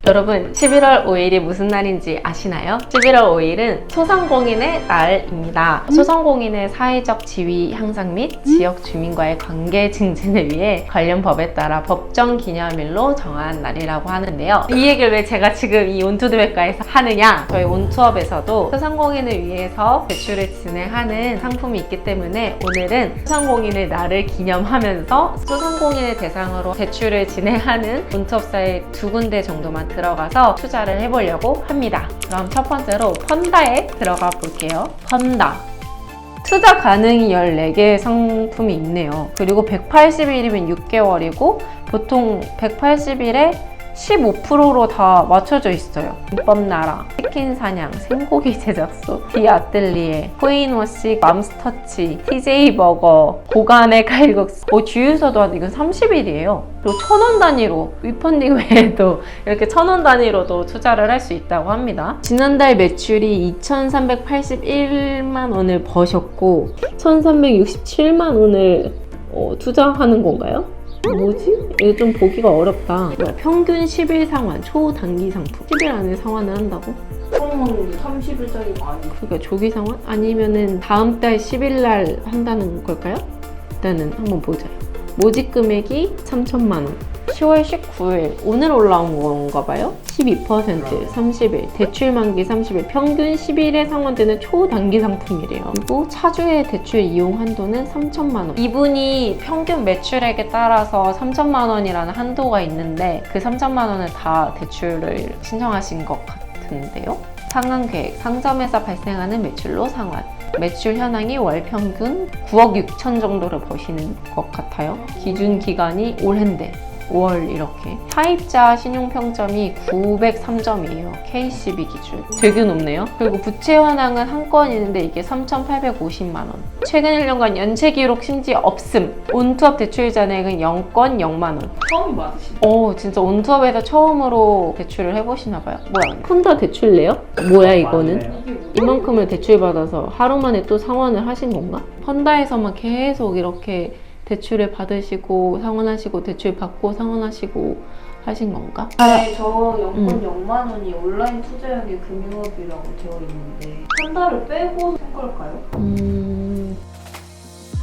여러분 11월 5일이 무슨 날인지 아시나요? 11월 5일은 소상공인의 날입니다. 소상공인의 사회적 지위 향상 및 지역 주민과의 관계 증진을 위해 관련 법에 따라 법정 기념일로 정한 날이라고 하는데요. 이 얘기를 왜 제가 지금 이 온투드백과에서 하느냐? 저희 온투업에서도 소상공인을 위해서 대출을 진행하는 상품이 있기 때문에 오늘은 소상공인의 날을 기념하면서 소상공인을 대상으로 대출을 진행하는 온투업사의 2군데 정도만 들어가서 투자를 해보려고 합니다. 그럼 첫 번째로 펀다에 들어가 볼게요. 펀다. 투자 가능이 14개의 상품이 있네요. 그리고 180일이면 6개월이고 보통 180일에 15%로 다 맞춰져 있어요. 김밥나라, 치킨 사냥, 생고기 제작소, 디아뜰리에, 코인워시, 맘스터치, TJ버거, 고간의 칼국수. 주유소도 한 이건 30일이에요. 그리고 1,000원 단위로 위펀딩 외에도 이렇게 1,000원 단위로도 투자를 할 수 있다고 합니다. 지난달 매출이 2,381만 원을 버셨고 1,367만 원을 투자하는 건가요? 뭐지? 이거 좀 보기가 어렵다. 평균 10일 상환, 초단기 상품. 10일 안에 상환을 한다고? 그러면 30일짜리가 아니고 그러니까 조기 상환? 아니면은 다음 달 10일 날 한다는 걸까요? 일단은 한번 보자. 모집 금액이 3천만 원. 10월 19일 오늘 올라온 건가 봐요? 12%, 30일, 대출 만기 30일, 평균 10일에 상환되는 초단기 상품이래요. 그리고 차주의 대출 이용 한도는 3천만 원. 이분이 평균 매출액에 따라서 3천만 원이라는 한도가 있는데 그 3천만 원을 다 대출을 신청하신 것 같은데요. 상환 계획, 상점에서 발생하는 매출로 상환. 매출 현황이 월 평균 9억 6천 정도를 버시는 것 같아요. 기준 기간이 올해인데 5월 이렇게. 사입자 신용평점이 903점이에요. KCB 기준. 되게 높네요. 그리고 부채 현황은 한 건 있는데 이게 3,850만 원. 최근 1년간 연체 기록 심지 없음. 온투업 대출 잔액은 0건 0만 원. 처음 받으시나요? 진짜 온투업에서 처음으로 대출을 해보시나 봐요. 뭐야? 폰다 대출 내요? 뭐야 이거는? 맞네요. 이만큼을 대출 받아서 하루 만에 또 상환을 하신 건가? 펀다에서만 계속 이렇게 대출을 받으시고 상환하시고 대출 받고 상환하시고 하신 건가? 네, 저 연권 0만 원이 온라인 투자형의 금융업이라고 되어 있는데 한 달을 빼고 쓴 걸까요?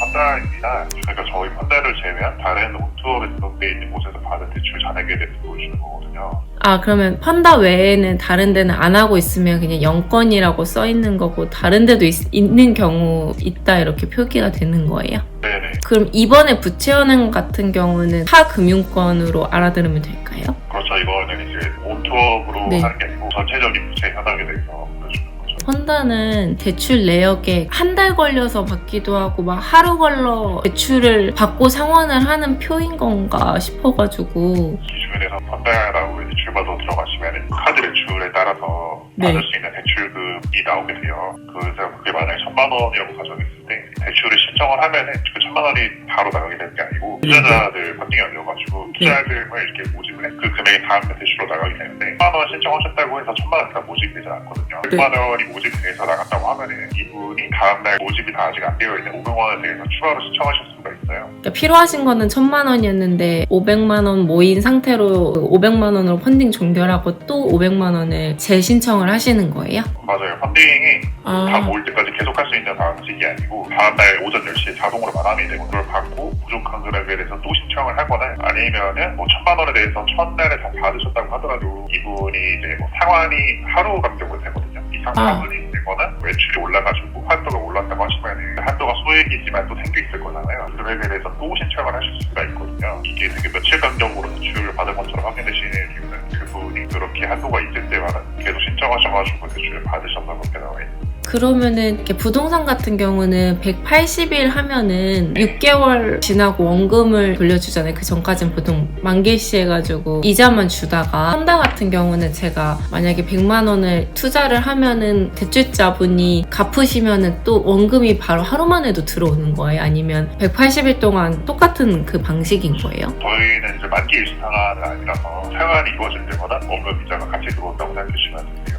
펀다입니다. 그러니까 저희 펀다를 제외한 다른 온투업에 등록되어 있는 곳에서 받은 대출 잔액에 대해서 보여주는 거거든요. 그러면 펀다 외에는 다른 데는 안 하고 있으면 그냥 0건이라고 써 있는 거고 다른 데도 있는 경우 있다 이렇게 표기가 되는 거예요? 네네. 그럼 이번에 부채 현황 같은 경우는 타 금융권으로 알아들으면 될까요? 그렇죠. 이거는 이제 온투업으로 네. 하는 게 아니고 전체적인 부채 현황에 대해서 보여주는 거죠. 펀다는 대출 내역에 한 달 걸려서 받기도 하고 막 하루 걸러 대출을 받고 상환을 하는 표인 건가 싶어가지고. 기준에서 펀다라고 이제 출발로 들어가시면 카드 대출에 따라서 네. 받을 수 있는 대출금이 나오게 돼요. 그래서 그게 만약에 1,000만 원이라고 가정했을 때 대출을 신청을 하면은 그 1,000만 원이 바로 나가게 되는 게 아니고 투자자들 펀딩이 열려가지고 투자자금을 이렇게 모집을 해 그 금액이 다음 대출로 나가게 되는데 1,000만 원 신청하셨다고 해서 1,000만 원 다 모집이 되지 않거든요. 6만 원이 모집이 돼서 나간다고 하면은 이분이 다음날 모집이 다 아직 안 되어 있는 500만 원에 대해서 추가로 신청하실 수가 있어요. 그러니까 필요하신 거는 1,000만 원이었는데 500만 원 모인 상태로 500만 원으로 펀딩 종결하고 또 500만 원을 재신청을 하시는 거예요? 맞아요. 펀딩이 다 모일 때까지 계속 할 수 있는 방식이 아니고 다음날 오전 10시에 자동으로 마감이 되고 그걸 받고 부족한 금액에 대해서 또 신청을 하거나 아니면은 1,000만 원에 대해서 첫날에 다 받으셨다고 하더라도 이분이 이제 상환이 하루 간격으로 되거든요. 이상 상환이 되거나 매출이 올라가지고 한도가 올랐다고 하시면 한도가 소액이지만 또 생겨 있을 거잖아요. 그 금액에 대해서 또 신청을 하실 수가 있거든요. 이게 되게 며칠 간격으로 대출을 받은 것처럼 확인되시는 이유는 그분이 그렇게 한도가 있을 때마다 계속 신청하셔가지고 대출을 받으셔서 그렇게 나와 있는. 그러면은 이렇게 부동산 같은 경우는 180일 하면은 6개월 지나고 원금을 돌려주잖아요. 그 전까지는 보통 만기시 해가지고 이자만 주다가 펀다 같은 경우는 제가 만약에 100만 원을 투자를 하면은 대출자분이 갚으시면은 또 원금이 바로 하루 만에도 들어오는 거예요? 아니면 180일 동안 똑같은 그 방식인 거예요? 저희는 이제 만기 일시 상환은 아니라서 상환이 이루어질 때마다 원금 이자가 같이 들어온다고 생각하시면 돼요.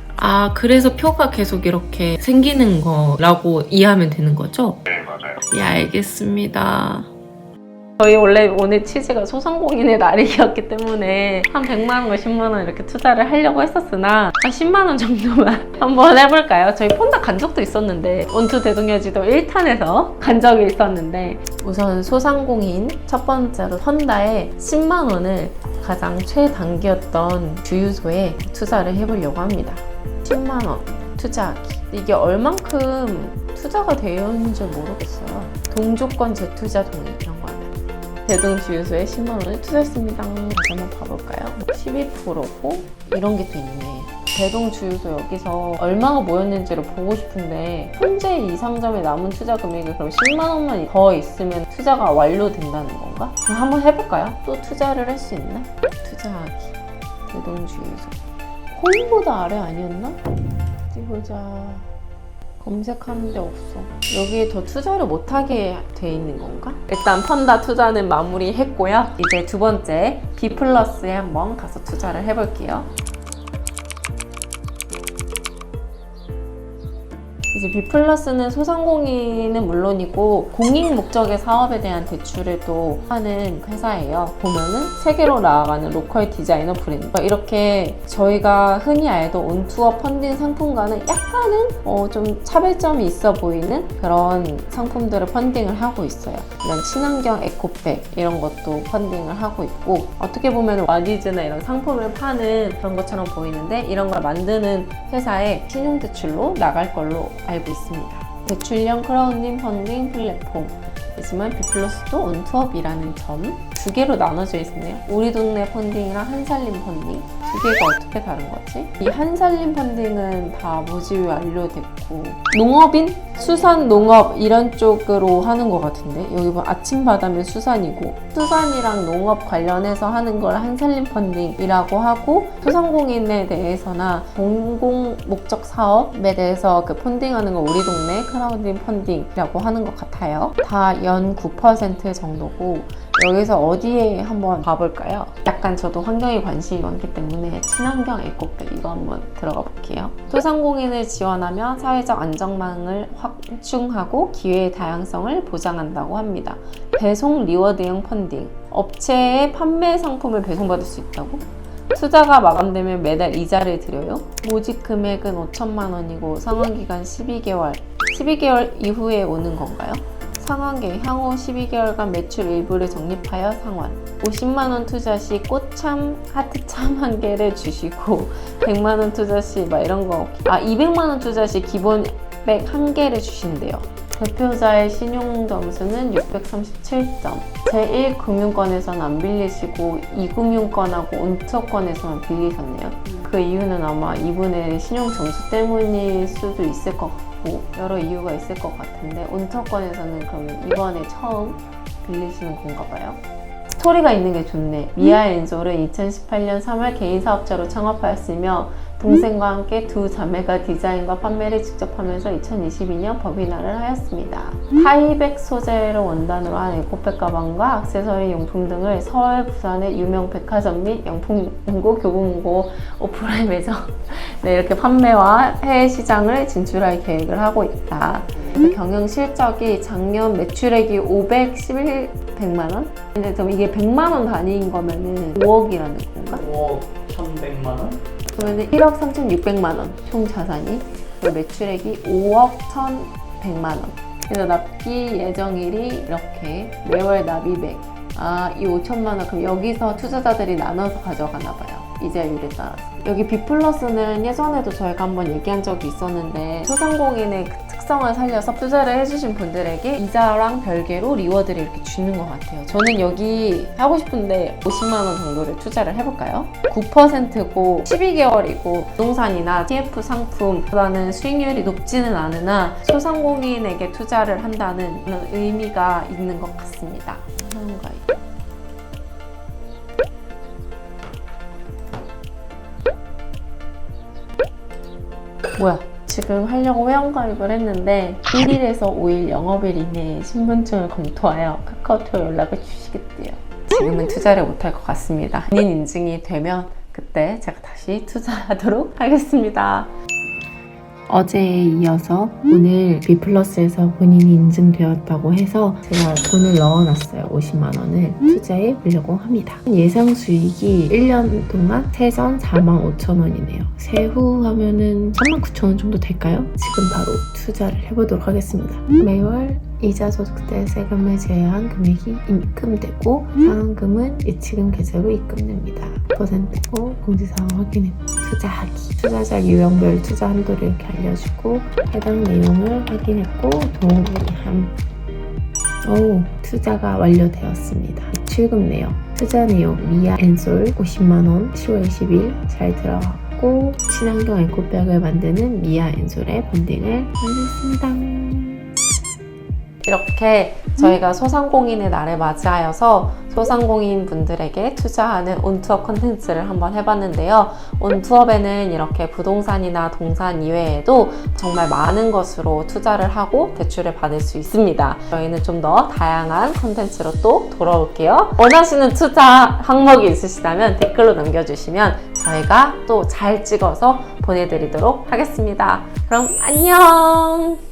그래서 표가 계속 이렇게 생기는 거라고 이해하면 되는 거죠? 네, 맞아요. 예, 알겠습니다. 저희 원래 오늘 취지가 소상공인의 날이었기 때문에 한 100만 원, 10만 원 이렇게 투자를 하려고 했었으나 한 10만 원 정도만 한번 해볼까요? 저희 폰다 간 적도 있었는데 원투 대동여지도 1탄에서 간 적이 있었는데 우선 소상공인 첫 번째로 펀다에 10만 원을 가장 최단기였던 주유소에 투자를 해보려고 합니다. 10만 원 투자하기. 이게 얼만큼 투자가 되어 있는지 모르겠어요. 동조권 재투자 동의 이런 거 하면 대동주유소에 10만 원을 투자했습니다. 다시 한번 봐볼까요? 12%고 이런 게 또 있네. 대동주유소 여기서 얼마가 모였는지를 보고 싶은데 현재 이 상점에 남은 투자 금액이 그럼 10만 원만 더 있으면 투자가 완료된다는 건가? 그럼 한번 해볼까요? 또 투자를 할 수 있나? 투자하기 대동주유소 홈보다 아래 아니었나? 어디 보자. 검색하는데 없어. 여기에 더 투자를 못하게 돼 있는 건가? 일단 펀다 투자는 마무리했고요. 이제 두 번째 B+에 한번 가서 투자를 해볼게요. 이제 B+는 소상공인은 물론이고 공익 목적의 사업에 대한 대출을 또 하는 회사예요. 보면은 세계로 나아가는 로컬 디자이너 브랜드. 이렇게 저희가 흔히 알던 온투어 펀딩 상품과는 약간은 좀 차별점이 있어 보이는 그런 상품들을 펀딩을 하고 있어요. 이런 친환경 에코백 이런 것도 펀딩을 하고 있고 어떻게 보면 와디즈나 이런 상품을 파는 그런 것처럼 보이는데 이런 걸 만드는 회사에 신용대출로 나갈 걸로 알고 있습니다. 대출형 크라우딩 펀딩 플랫폼 하지만 B+도 온투업이라는 점 두 개로 나눠져 있네요. 우리 동네 펀딩이랑 한살림 펀딩 두 개가 어떻게 다른 거지? 이 한살림 펀딩은 다 모집이 완료됐고 농업인? 수산, 농업 이런 쪽으로 하는 것 같은데 여기 보면 아침바다면 수산이고 수산이랑 농업 관련해서 하는 걸 한살림 펀딩이라고 하고 소상공인에 대해서나 공공 목적 사업에 대해서 그 펀딩하는 걸 우리 동네 크라우딩 펀딩이라고 하는 것 같아요. 다 연 9% 정도고 여기서 어디에 한번 봐볼까요? 약간 저도 환경에 관심이 많기 때문에 친환경 에코백 이거 한번 들어가 볼게요. 소상공인을 지원하며 사회적 안전망을 확충하고 기회의 다양성을 보장한다고 합니다. 배송 리워드형 펀딩. 업체의 판매 상품을 배송받을 수 있다고? 투자가 마감되면 매달 이자를 드려요. 모집 금액은 5천만 원이고 상환기간 12개월. 12개월 이후에 오는 건가요? 상환계 향후 12개월간 매출 일부를 적립하여 상환. 50만 원 투자 시 꽃참 하트참 한 개를 주시고 100만 원 투자 시 막 이런 거 200만 원 투자 시 기본백 한 개를 주신대요. 대표자의 신용 점수는 637점. 제1금융권에서는 안 빌리시고 2금융권하고 온투어권에서만 빌리셨네요. 그 이유는 아마 이분의 신용 점수 때문일 수도 있을 것 같고 여러 이유가 있을 것 같은데 온투어권에서는 그럼 이번에 처음 빌리시는 건가 봐요. 스토리가 있는 게 좋네. 미아 엔졸은 2018년 3월 개인 사업자로 창업하였으며 동생과 함께 두 자매가 디자인과 판매를 직접 하면서 2022년 법인화를 하였습니다. 타이백 소재를 원단으로 한 에코백 가방과 액세서리 용품 등을 서울, 부산의 유명 백화점 및 명품문고, 교보문고 오프라인 매장 이렇게 판매와 해외 시장을 진출할 계획을 하고 있다. 경영 실적이 작년 매출액이 100만 원? 근데 그럼 이게 100만 원 단위인 거면은 5억이라는 건가? 5억 1,100만 원? 그러면 1억 3,600만 원 총 자산이 매출액이 5억 1,100만 원. 그래서 납기 예정일이 이렇게 매월 납입액 이 5천만 원 그럼 여기서 투자자들이 나눠서 가져가나 봐요. 이자율에 따라서. 여기 B+는 예전에도 저희가 한번 얘기한 적이 있었는데 소상공인의 그 특성을 살려서 투자를 해주신 분들에게 이자랑 별개로 리워드를 이렇게 주는 것 같아요. 저는 여기 하고 싶은데 50만 원 정도를 투자를 해볼까요? 9%고 12개월이고 부동산이나 TF 상품보다는 수익률이 높지는 않으나 소상공인에게 투자를 한다는 그런 의미가 있는 것 같습니다. 뭐야? 지금 하려고 회원가입을 했는데 1일에서 5일 영업일 이내에 신분증을 검토하여 카카오톡 연락을 주시겠대요. 지금은 투자를 못할 것 같습니다. 본인 인증이 되면 그때 제가 다시 투자하도록 하겠습니다. 어제에 이어서 오늘 비플러스에서 본인이 인증되었다고 해서 제가 돈을 넣어놨어요. 50만 원을 투자해 보려고 합니다. 예상 수익이 1년 동안 세전 45,000원이네요. 세후 하면은 39,000원 정도 될까요? 지금 바로 투자를 해보도록 하겠습니다. 매월 이자 소득세 세금을 제외한 금액이 입금되고 상환금은 예치금 계좌로 입금됩니다. %고 공지사항 확인해 투자하기 투자자 유형별 투자 한도를 이렇게 알려주고 해당 내용을 확인했고 동의함. 오, 투자가 완료되었습니다. 출금 내용 투자 내용 미아 엔솔 50만원 10월 20일 잘 들어갔고 친환경 에코백을 만드는 미아 엔솔의 펀딩을 만들었습니다. 이렇게 저희가 소상공인의 날을 맞이하여서 소상공인 분들에게 투자하는 온투업 컨텐츠를 한번 해봤는데요. 온투업에는 이렇게 부동산이나 동산 이외에도 정말 많은 것으로 투자를 하고 대출을 받을 수 있습니다. 저희는 좀 더 다양한 컨텐츠로 또 돌아올게요. 원하시는 투자 항목이 있으시다면 댓글로 남겨주시면 저희가 또 잘 찍어서 보내드리도록 하겠습니다. 그럼 안녕!